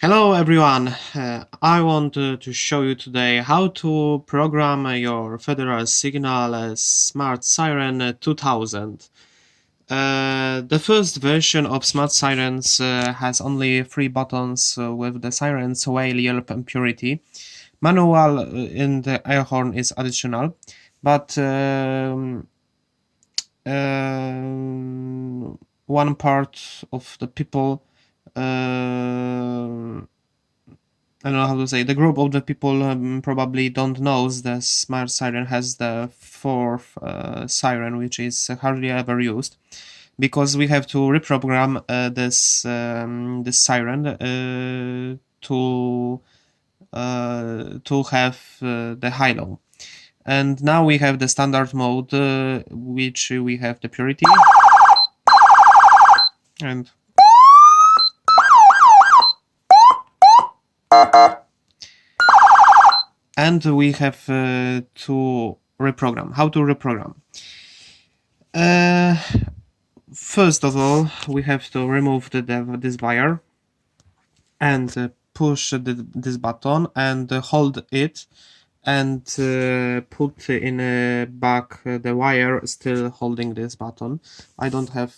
Hello everyone, I want to show you today how to program your Federal Signal SmartSiren 2000. The first version of SmartSirens has only 3 buttons with the sirens wail, yelp and purity. Manual in the air horn is additional, but one part of the people I don't know how to say. The group of the people probably don't know the SmartSiren has the 4th siren, which is hardly ever used, because we have to reprogram this siren to have the high-low. And now we have the standard mode, which we have the purity and we have to reprogram. How to reprogram? First of all, we have to remove this wire and push this button and hold it and put in back the wire still holding this button. I don't have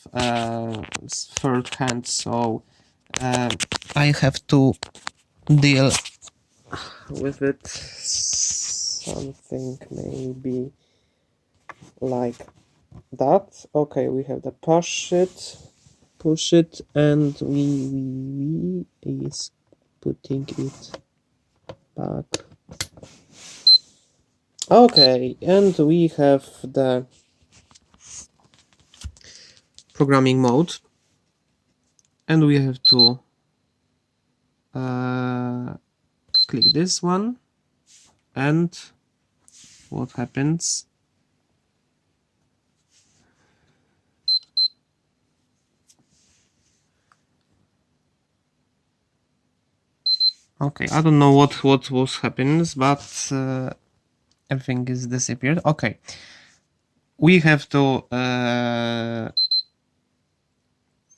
third hand, so I have to deal with it something maybe like that. Okay, we have the push it, and we is putting it back. Okay, and we have the programming mode, and we have to click this one, and what happens? Okay, I don't know what was happens, but everything is disappeared. Okay, we have to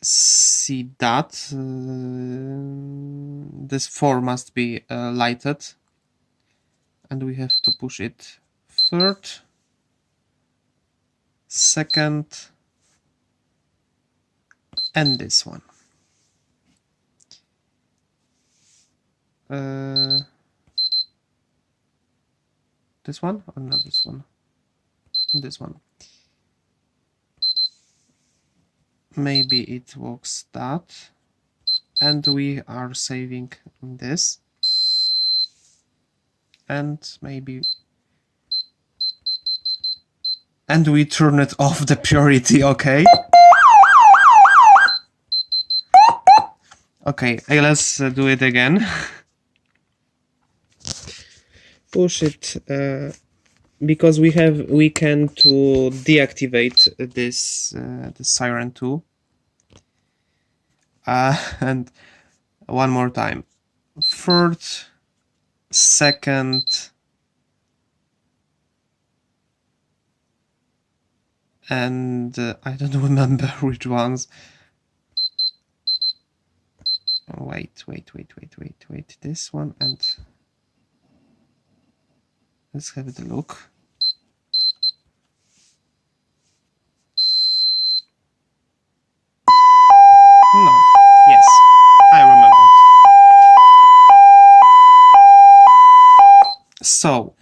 see that this 4 must be lighted, and we have to push it 3rd, 2nd, and this one. This one or not this one? This one. Maybe it works that, and we are saving this, and maybe, and we turn it off the purity. Okay. Okay, let's do it again. Push it because we can to deactivate this siren too. And one more time, 3rd, 2nd, and I don't remember which ones. Wait, this one, and let's have a look. No, yes, I remembered. So,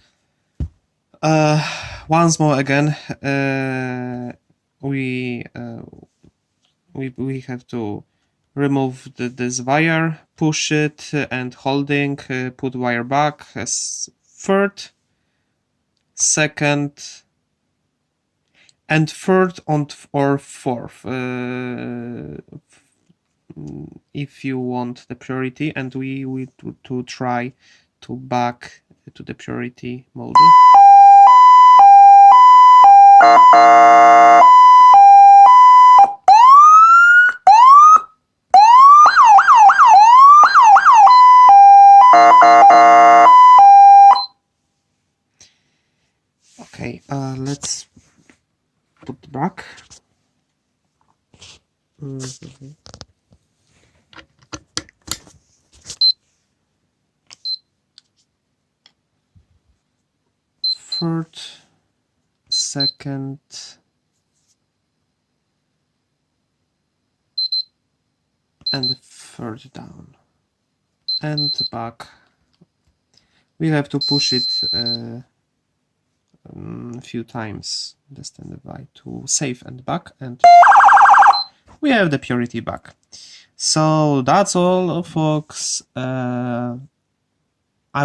once more again, we have to remove this wire, push it, and holding, put wire back as 3rd, 2nd, and 3rd or 4th, if you want the purity, and we to try to back to the purity mode. Okay, let's put back. third, second, and third down, and back. We have to push it a few times, the standby, to save and back, and we have the purity back. So that's all, folks. I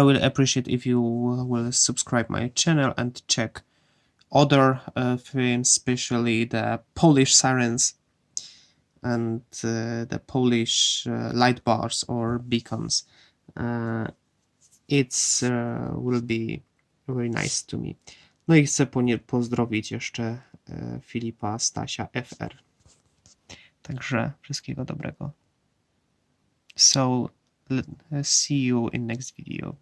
will appreciate if you will subscribe my channel and check other films, especially the Polish Sirens and the Polish light bars or beacons. It's will be very nice to me. No i chcę pozdrowić jeszcze Filipa Stasia FR. Także wszystkiego dobrego. So see you in next video.